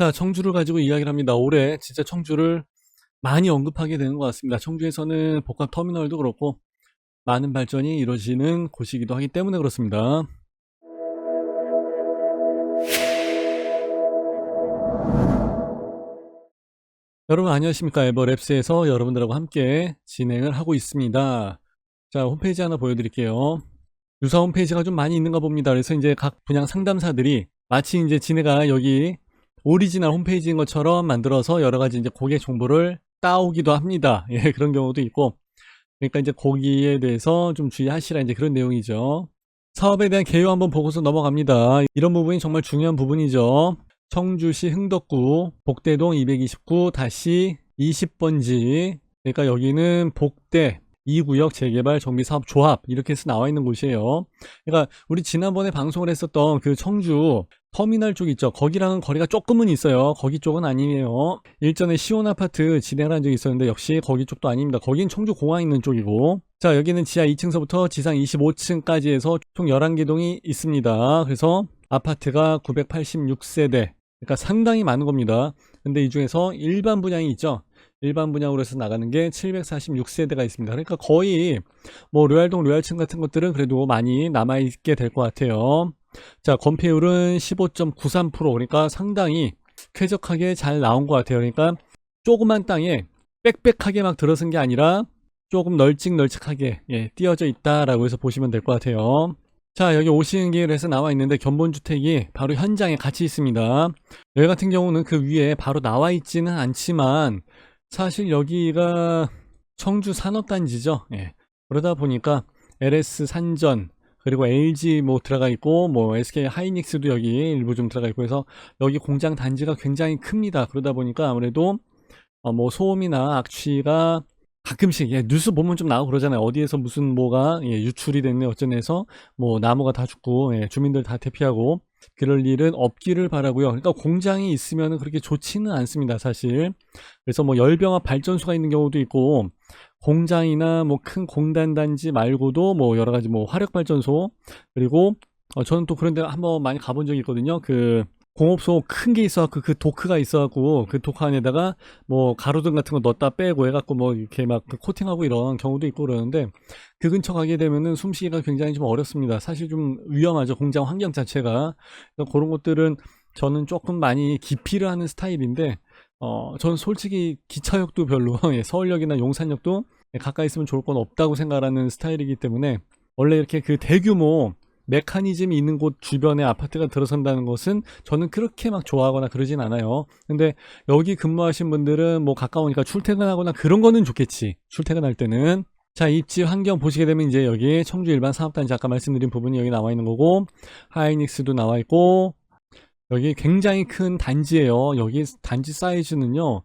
자, 청주를 가지고 이야기를 합니다. 올해 진짜 청주를 많이 언급하게 되는 것 같습니다. 청주에서는 복합 터미널도 그렇고 많은 발전이 이루어지는 곳이기도 하기 때문에 그렇습니다. 여러분 안녕하십니까? 에버랩스에서 여러분들하고 함께 진행을 하고 있습니다. 자, 홈페이지 하나 보여드릴게요. 유사 홈페이지가 좀 많이 있는가 봅니다. 그래서 이제 각 분양 상담사들이 마치 이제 지네가 여기 오리지널 홈페이지인 것처럼 만들어서 여러 가지 이제 고객 정보를 따오기도 합니다. 예, 그런 경우도 있고. 그러니까 이제 거기에 대해서 좀 주의하시라 이제 그런 내용이죠. 사업에 대한 개요 한번 보고서 넘어갑니다. 이런 부분이 정말 중요한 부분이죠. 청주시 흥덕구 복대동 229-20번지. 그러니까 여기는 복대 2구역 재개발 정비사업 조합 이렇게 해서 나와 있는 곳이에요. 그러니까 우리 지난번에 방송을 했었던 그 청주 터미널 쪽 있죠. 거기랑은 거리가 조금은 있어요. 거기 쪽은 아니에요. 일전에 시온아파트 진행을 한 적이 있었는데 역시 거기 쪽도 아닙니다. 거긴 청주 공항 있는 쪽이고, 자, 여기는 지하 2층서부터 지상 25층까지 해서 총 11개 동이 있습니다. 그래서 아파트가 986세대, 그러니까 상당히 많은 겁니다. 근데 이 중에서 일반 분양이 있죠. 일반 분양으로 해서 나가는 게 746세대가 있습니다. 그러니까 거의 뭐 로얄동 로얄층 같은 것들은 그래도 많이 남아있게 될 것 같아요. 자, 건폐율은 15.93%, 그러니까 상당히 쾌적하게 잘 나온 것 같아요. 그러니까 조그만 땅에 빽빽하게 막 들어선 게 아니라 조금 널찍널찍하게 띄어져 있다라고 해서 보시면 될 것 같아요. 자, 여기 오시는 길에서 나와 있는데 견본주택이 바로 현장에 같이 있습니다. 여기 같은 경우는 그 위에 바로 나와 있지는 않지만 사실 여기가 청주 산업단지죠. 그러다 보니까 LS 산전 그리고 LG 뭐 들어가 있고 뭐 SK 하이닉스도 여기 일부 좀 들어가 있고 해서 여기 공장 단지가 굉장히 큽니다. 그러다 보니까 아무래도 뭐 소음이나 악취가 가끔씩 뉴스 보면 좀 나오고 그러잖아요. 어디에서 무슨 뭐가 유출이 됐네 어쩌네 해서 뭐 나무가 다 죽고 주민들 다 대피하고 그럴 일은 없기를 바라고요. 그러니까 공장이 있으면 그렇게 좋지는 않습니다, 사실. 그래서 뭐 열병합 발전소가 있는 경우도 있고 공장이나 뭐 큰 공단 단지 말고도 뭐 여러 가지 뭐 화력 발전소, 그리고 저는 또 그런 데 한번 많이 가본 적이 있거든요. 그 공업소 큰 게 있어갖고 그 도크가 있어갖고 그 도크 안에다가 뭐 가로등 같은 거 넣었다 빼고 해갖고 뭐 이렇게 막 코팅하고 이런 경우도 있고 그러는데 그 근처 가게 되면은 숨쉬기가 굉장히 좀 어렵습니다. 사실 좀 위험하죠. 공장 환경 자체가. 그런 것들은 저는 조금 많이 기피를 하는 스타일인데 저는 솔직히 기차역도 별로 서울역이나 용산역도 가까이 있으면 좋을 건 없다고 생각하는 스타일이기 때문에 원래 이렇게 그 대규모 메커니즘이 있는 곳 주변에 아파트가 들어선다는 것은 저는 그렇게 막 좋아하거나 그러진 않아요. 근데 여기 근무하신 분들은 뭐 가까우니까 출퇴근하거나 그런 거는 좋겠지. 출퇴근할 때는. 자, 입지 환경 보시게 되면 이제 여기 청주 일반 산업단지 아까 말씀드린 부분이 여기 나와 있는 거고, 하이닉스도 나와 있고, 여기 굉장히 큰 단지예요. 여기 단지 사이즈는요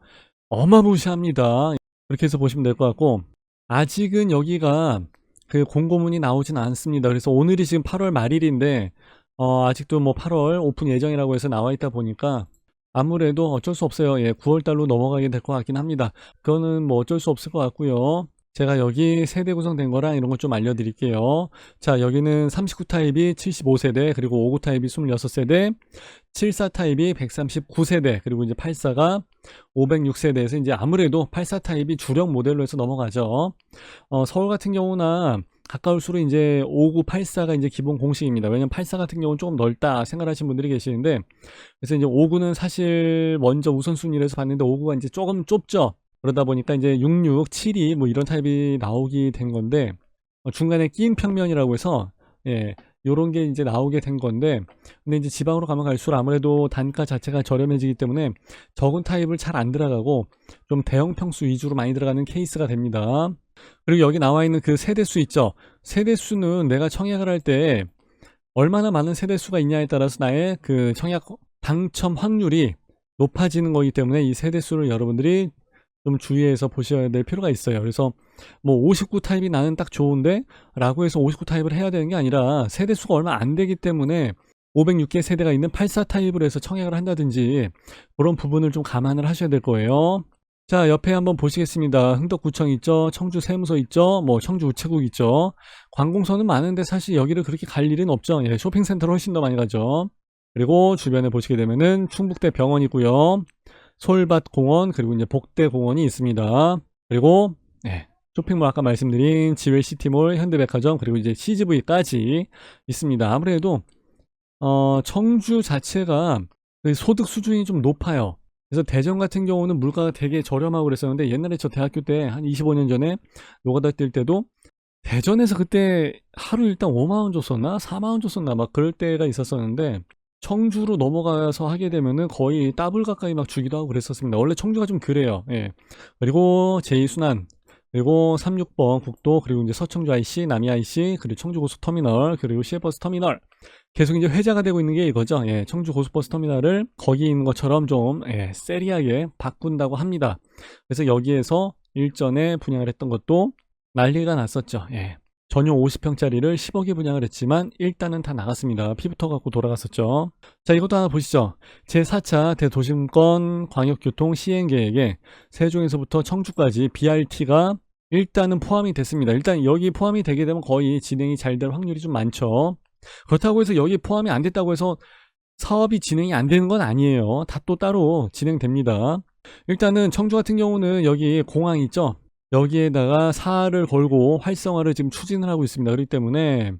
어마무시합니다. 그렇게 해서 보시면 될 것 같고, 아직은 여기가 그 공고문이 나오진 않습니다. 그래서 오늘이 지금 8월 말일인데 아직도 뭐 8월 오픈 예정이라고 해서 나와 있다 보니까 아무래도 어쩔 수 없어요. 9월 달로 넘어가게 될 것 같긴 합니다. 그거는 뭐 어쩔 수 없을 것 같고요. 제가 여기 세대 구성된 거랑 이런 거 좀 알려드릴게요. 자, 여기는 39 타입이 75세대, 그리고 59 타입이 26세대, 74 타입이 139세대, 그리고 이제 84가 506세대에서 이제 아무래도 84 타입이 주력 모델로 해서 넘어가죠. 서울 같은 경우나 가까울수록 이제 59, 84가 이제 기본 공식입니다. 왜냐면 84 같은 경우는 조금 넓다 생각하시는 분들이 계시는데, 그래서 이제 59는 사실 먼저 우선순위로 해서 봤는데 59가 이제 조금 좁죠. 그러다 보니까 이제 66, 72 뭐 이런 타입이 나오게 된 건데 중간에 끼인 평면이라고 해서 요런 게 이제 나오게 된 건데, 근데 이제 지방으로 가면 갈수록 아무래도 단가 자체가 저렴해지기 때문에 적은 타입을 잘 안 들어가고 좀 대형 평수 위주로 많이 들어가는 케이스가 됩니다. 그리고 여기 나와 있는 그 세대수 있죠. 세대수는 내가 청약을 할 때 얼마나 많은 세대수가 있냐에 따라서 나의 그 청약 당첨 확률이 높아지는 거기 때문에 이 세대수를 여러분들이 좀 주의해서 보셔야 될 필요가 있어요. 그래서 뭐 59 타입이 나는 딱 좋은데 라고 해서 59 타입을 해야 되는 게 아니라 세대수가 얼마 안 되기 때문에 506개 세대가 있는 84 타입으로 해서 청약을 한다든지 그런 부분을 좀 감안을 하셔야 될 거예요. 자, 옆에 한번 보시겠습니다. 흥덕구청 있죠, 청주 세무서 있죠, 뭐 청주 우체국 있죠. 관공서는 많은데 사실 여기를 그렇게 갈 일은 없죠. 쇼핑센터로 훨씬 더 많이 가죠. 그리고 주변에 보시게 되면은 충북대 병원이고요. 솔밭 공원, 그리고 이제 복대 공원이 있습니다. 그리고 네, 쇼핑몰 아까 말씀드린 지웰 시티몰, 현대백화점, 그리고 이제 CGV까지 있습니다. 아무래도 청주 자체가 그 소득 수준이 좀 높아요. 그래서 대전 같은 경우는 물가가 되게 저렴하고 그랬었는데, 옛날에 저 대학교 때 한 25년 전에 노가다 뛸 때도 대전에서 그때 하루 일당 5만원 줬었나? 4만원 줬었나? 막 그럴 때가 있었었는데, 청주로 넘어가서 하게 되면은 거의 더블 가까이 막 주기도 하고 그랬었습니다. 원래 청주가 좀 그래요. 예. 그리고 제2순환, 그리고 36번 국도, 그리고 이제 서청주 IC, 남이 IC, 그리고 청주 고속터미널, 그리고 시외버스 터미널. 계속 이제 회자가 되고 있는 게 이거죠. 예, 청주 고속버스 터미널을 거기 있는 것처럼 좀 세리하게 바꾼다고 합니다. 그래서 여기에서 일전에 분양을 했던 것도 난리가 났었죠. 예. 전용 50평짜리를 10억에 분양을 했지만 일단은 다 나갔습니다. 피부터 갖고 돌아갔었죠. 자, 이것도 하나 보시죠. 제4차 대도심권 광역교통 시행계획에 세종에서부터 청주까지 BRT가 일단은 포함이 됐습니다. 일단 여기 포함이 되게 되면 거의 진행이 잘 될 확률이 좀 많죠. 그렇다고 해서 여기 포함이 안 됐다고 해서 사업이 진행이 안 되는 건 아니에요. 다 또 따로 진행됩니다. 일단은 청주 같은 경우는 여기 공항 있죠. 여기에다가 사를 걸고 활성화를 지금 추진을 하고 있습니다. 그렇기 때문에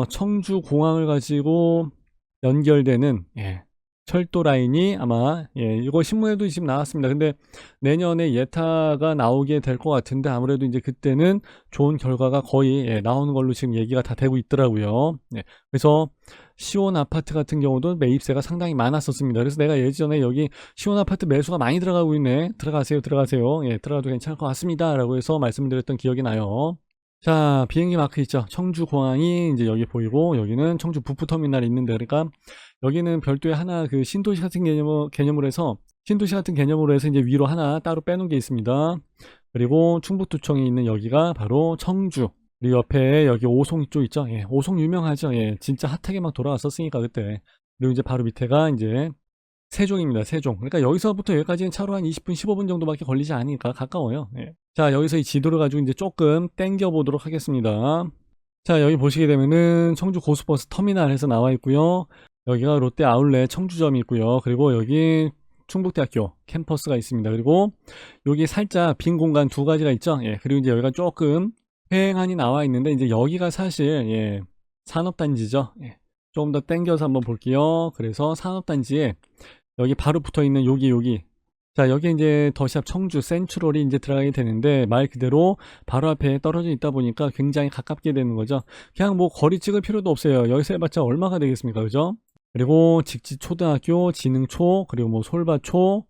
청주 공항을 가지고 연결되는 철도 라인이 아마 이거 신문에도 지금 나왔습니다. 근데 내년에 예타가 나오게 될 것 같은데, 아무래도 이제 그때는 좋은 결과가 거의 나오는 걸로 지금 얘기가 다 되고 있더라고요. 그래서 시원 아파트 같은 경우도 매입세가 상당히 많았었습니다. 그래서 내가 예전에 여기 시원 아파트 매수가 많이 들어가고 있네, 들어가세요 들어가도 괜찮을 것 같습니다 라고 해서 말씀드렸던 기억이 나요. 자, 비행기 마크 있죠. 청주공항이 이제 여기 보이고, 여기는 청주 북부터미널이 있는데, 그러니까 여기는 별도의 하나 그 신도시 같은 개념으로 해서 이제 위로 하나 따로 빼놓은 게 있습니다. 그리고 충북도청이 있는 여기가 바로 청주. 그리고 옆에 여기 오송 쪽 있죠. 오송 유명하죠. 진짜 핫하게 막 돌아왔었으니까 그때. 그리고 이제 바로 밑에가 이제 세종입니다. 세종. 그러니까 여기서부터 여기까지는 차로 한 20분, 15분 정도밖에 걸리지 않으니까 가까워요. 자, 여기서 이 지도를 가지고 이제 조금 땡겨 보도록 하겠습니다. 자, 여기 보시게 되면은 청주 고속버스 터미널에서 나와 있고요. 여기가 롯데 아울렛 청주점이 있고요. 그리고 여기 충북대학교 캠퍼스가 있습니다. 그리고 여기 살짝 빈 공간 두 가지가 있죠. 그리고 이제 여기가 조금 휑하니 나와 있는데, 이제 여기가 사실 산업단지죠. 조금 더 땡겨서 한번 볼게요. 그래서 산업단지에 여기 바로 붙어 있는 여기. 자, 여기 이제 더샵 청주 센트럴이 이제 들어가게 되는데, 말 그대로 바로 앞에 떨어져 있다 보니까 굉장히 가깝게 되는 거죠. 그냥 뭐 거리 찍을 필요도 없어요. 여기서 해봤자 얼마가 되겠습니까? 그죠? 그리고 직지초등학교, 진흥초, 그리고 뭐 솔바초,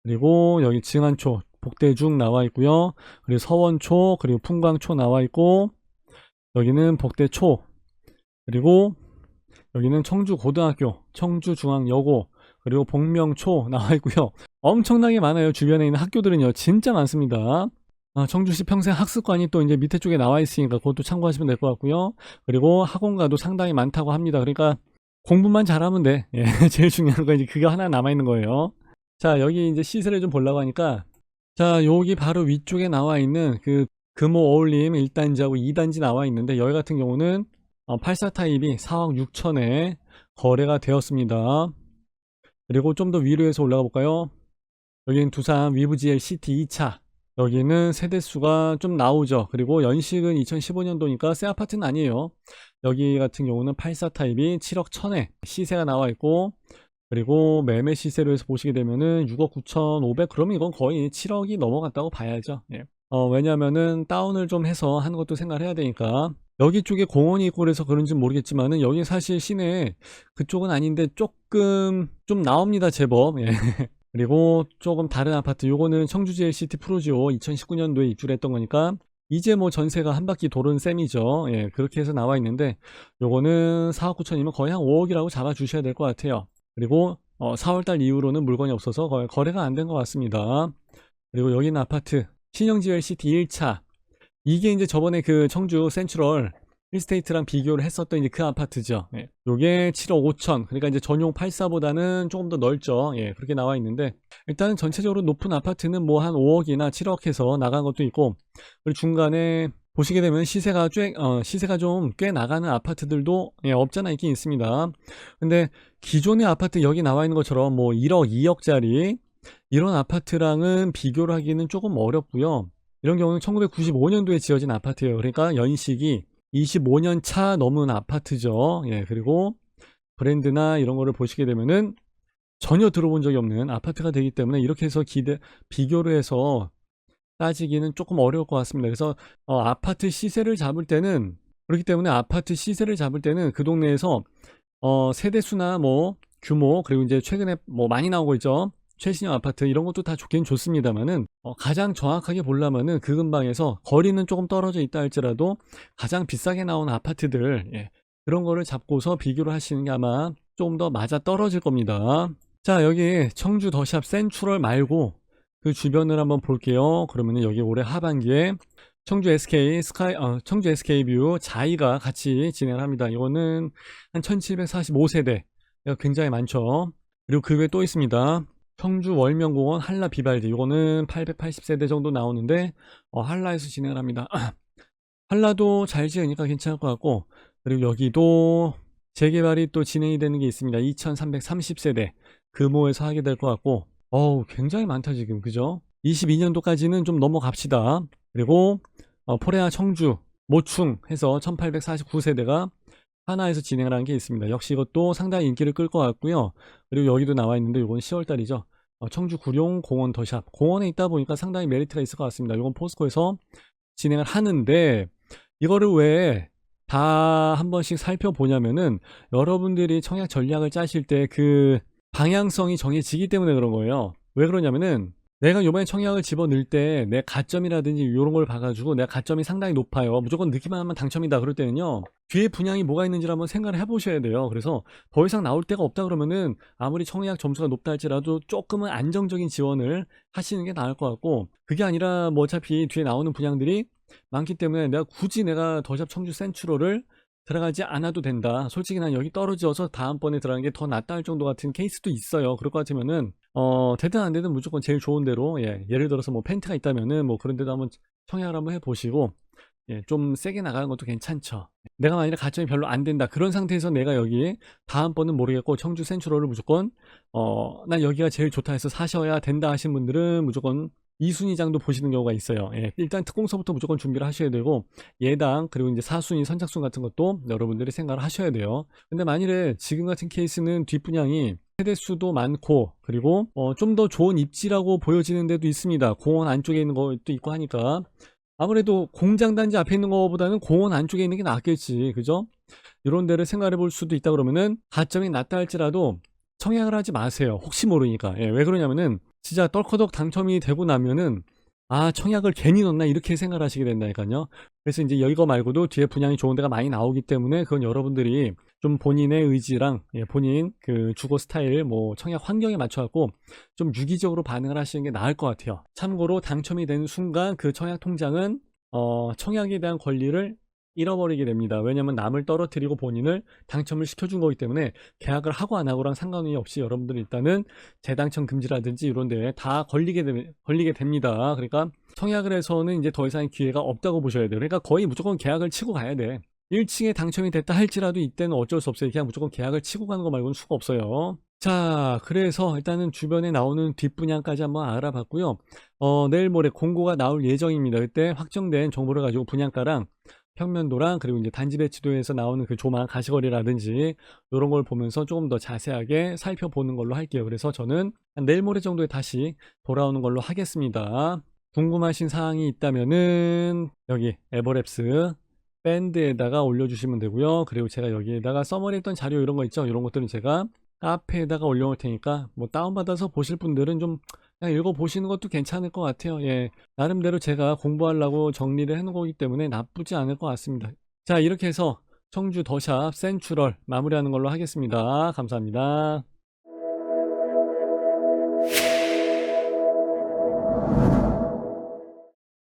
그리고 여기 증안초, 복대중 나와 있고요. 그리고 서원초, 그리고 풍광초 나와 있고, 여기는 복대초, 그리고 여기는 청주고등학교, 청주중앙여고, 그리고 복명초 나와 있고요. 엄청나게 많아요. 주변에 있는 학교들은요, 진짜 많습니다. 청주시 평생학습관이 또 이제 밑에 쪽에 나와 있으니까 그것도 참고하시면 될 것 같고요. 그리고 학원가도 상당히 많다고 합니다. 그러니까 공부만 잘하면 돼. 제일 중요한 건 이제 그거 하나 남아 있는 거예요. 자, 여기 이제 시세를 좀 보려고 하니까, 자, 여기 바로 위쪽에 나와 있는 그 금호 어울림 1단지하고 2단지 나와 있는데, 여기 같은 경우는 84 타입이 4억 6천에 거래가 되었습니다. 그리고 좀 더 위로 해서 올라가 볼까요? 여기는 두산 위브GL 시티 2차. 여기는 세대수가 좀 나오죠. 그리고 연식은 2015년도니까 새 아파트는 아니에요. 여기 같은 경우는 84 타입이 7억 1천에 시세가 나와 있고, 그리고 매매 시세로 해서 보시게 되면은 6억 9,500, 그러면 이건 거의 7억이 넘어갔다고 봐야죠. 왜냐면은 다운을 좀 해서 하는 것도 생각을 해야 되니까. 여기 쪽에 공원이 있고 그래서 그런지 모르겠지만은, 여기 사실 시내 그쪽은 아닌데 조금 좀 나옵니다, 제법. 그리고 조금 다른 아파트, 요거는 청주GL 시티 프로지오 2019년도에 입주를 했던 거니까 이제 뭐 전세가 한 바퀴 도는 셈이죠. 그렇게 해서 나와 있는데, 요거는 4억 9천이면 거의 한 5억이라고 잡아 주셔야 될 것 같아요. 그리고 4월달 이후로는 물건이 없어서 거의 거래가 안 된 것 같습니다. 그리고 여기는 아파트 신영지웰 시티 1차. 이게 이제 저번에 그 청주 센트럴 1스테이트랑 비교를 했었던 이제 그 아파트죠. 요게 7억 5천. 그러니까 이제 전용 84보다는 조금 더 넓죠. 그렇게 나와 있는데, 일단은 전체적으로 높은 아파트는 뭐 한 5억이나 7억 해서 나간 것도 있고, 그리고 중간에 보시게 되면 시세가 좀 꽤 나가는 아파트들도 없잖아 있긴 있습니다. 근데 기존의 아파트 여기 나와 있는 것처럼 뭐 1억, 2억짜리 이런 아파트랑은 비교를 하기는 조금 어렵고요. 이런 경우는 1995년도에 지어진 아파트예요. 그러니까 연식이 25년 차 넘은 아파트죠. 예, 그리고 브랜드나 이런 거를 보시게 되면은 전혀 들어본 적이 없는 아파트가 되기 때문에 이렇게 해서 비교를 해서 따지기는 조금 어려울 것 같습니다. 그래서 아파트 시세를 잡을 때는 그렇기 때문에 아파트 시세를 잡을 때는 그 동네에서 세대수나 뭐 규모 그리고 이제 최근에 뭐 많이 나오고 있죠. 최신형 아파트 이런 것도 다 좋긴 좋습니다만은 가장 정확하게 보려면은 그 근방에서 거리는 조금 떨어져 있다 할지라도 가장 비싸게 나온 아파트들 그런 거를 잡고서 비교를 하시는 게 아마 좀 더 맞아 떨어질 겁니다. 자, 여기 청주 더샵 센트럴 말고 그 주변을 한번 볼게요. 그러면 여기 올해 하반기에 청주 SK뷰 자이가 같이 진행을 합니다. 이거는 한 1745세대 굉장히 많죠. 그리고 그 외에 또 있습니다. 청주 월명공원 한라 비발디 이거는 880세대 정도 나오는데 한라에서 진행을 합니다. 한라도 잘 지으니까 괜찮을 것 같고, 그리고 여기도 재개발이 또 진행이 되는 게 있습니다. 2330세대 금호에서 하게 될 것 같고, 굉장히 많다 지금, 그죠? 22년도까지는 좀 넘어갑시다. 그리고 포레아 청주 모충 해서 1849세대가 하나에서 진행을 한 게 있습니다. 역시 이것도 상당히 인기를 끌 것 같고요. 그리고 여기도 나와 있는데 이건 10월달이죠. 청주 구룡 공원 더샵 공원에 있다 보니까 상당히 메리트가 있을 것 같습니다. 이건 포스코에서 진행을 하는데 이거를 왜 다 한 번씩 살펴보냐면은 여러분들이 청약 전략을 짜실 때 그 방향성이 정해지기 때문에 그런 거예요. 왜 그러냐면은 내가 이번에 청약을 집어넣을 때 내 가점이라든지 이런 걸 봐가지고 내가 가점이 상당히 높아요. 무조건 넣기만 하면 당첨이다 그럴 때는요. 뒤에 분양이 뭐가 있는지를 한번 생각을 해보셔야 돼요. 그래서 더 이상 나올 데가 없다 그러면은 아무리 청약 점수가 높다 할지라도 조금은 안정적인 지원을 하시는 게 나을 것 같고, 그게 아니라 뭐 어차피 뒤에 나오는 분양들이 많기 때문에 내가 굳이 내가 더샵 청주 센트럴을 들어가지 않아도 된다. 솔직히 난 여기 떨어져서 다음번에 들어가는 게 더 낫다 할 정도 같은 케이스도 있어요. 그럴 것 같으면은 되든 안 되든 무조건 제일 좋은 대로 예를 들어서 뭐 펜트가 있다면은 뭐 그런 데도 한번 청약을 한번 해보시고 좀 세게 나가는 것도 괜찮죠. 내가 만약에 가점이 별로 안 된다 그런 상태에서 내가 여기 다음번은 모르겠고 청주 센트럴을 무조건 난 여기가 제일 좋다 해서 사셔야 된다 하신 분들은 무조건 2순위장도 보시는 경우가 있어요. 일단 특공서부터 무조건 준비를 하셔야 되고 예당 그리고 이제 4순위 선착순 같은 것도 여러분들이 생각을 하셔야 돼요. 근데 만일에 지금 같은 케이스는 뒷분양이 세대수도 많고 그리고 좀 더 좋은 입지라고 보여지는 데도 있습니다. 공원 안쪽에 있는 것도 있고 하니까 아무래도 공장단지 앞에 있는 것보다는 공원 안쪽에 있는 게 낫겠지, 그죠? 이런 데를 생각해 볼 수도 있다 그러면은 가점이 낮다 할지라도 청약을 하지 마세요. 혹시 모르니까. 왜 그러냐면은 진짜 떨커덕 당첨이 되고 나면은 청약을 괜히 넣나 이렇게 생각을 하시게 된다니까요. 그래서 이제 이거 말고도 뒤에 분양이 좋은 데가 많이 나오기 때문에 그건 여러분들이 좀 본인의 의지랑 본인 그 주거 스타일 뭐 청약 환경에 맞춰 갖고 좀 유기적으로 반응을 하시는 게 나을 것 같아요. 참고로 당첨이 되는 순간 그 청약 통장은 청약에 대한 권리를 잃어버리게 됩니다. 왜냐하면 남을 떨어뜨리고 본인을 당첨을 시켜준 거기 때문에 계약을 하고 안 하고랑 상관이 없이 여러분들이 일단은 재당첨 금지라든지 이런 데에 다 걸리게 됩니다. 그러니까 청약을 해서는 이제 더 이상의 기회가 없다고 보셔야 돼요. 그러니까 거의 무조건 계약을 치고 가야 돼. 1층에 당첨이 됐다 할지라도 이때는 어쩔 수 없어요. 그냥 무조건 계약을 치고 가는 거 말고는 수가 없어요. 자, 그래서 일단은 주변에 나오는 뒷분양까지 한번 알아봤고요. 내일 모레 공고가 나올 예정입니다. 그때 확정된 정보를 가지고 분양가랑 평면도랑 그리고 이제 단지 배치도에서 나오는 그 조망 가시거리라든지 이런 걸 보면서 조금 더 자세하게 살펴보는 걸로 할게요. 그래서 저는 내일 모레 정도에 다시 돌아오는 걸로 하겠습니다. 궁금하신 사항이 있다면은 여기 에버랩스 밴드에다가 올려주시면 되고요. 그리고 제가 여기에다가 써머리 했던 자료 이런 거 있죠. 이런 것들은 제가 카페에다가 올려놓을 테니까 뭐 다운받아서 보실 분들은 좀 그냥 읽어보시는 것도 괜찮을 것 같아요. 나름대로 제가 공부하려고 정리를 해놓은 거기 때문에 나쁘지 않을 것 같습니다. 자, 이렇게 해서 청주 더샵 센트럴 마무리하는 걸로 하겠습니다. 감사합니다.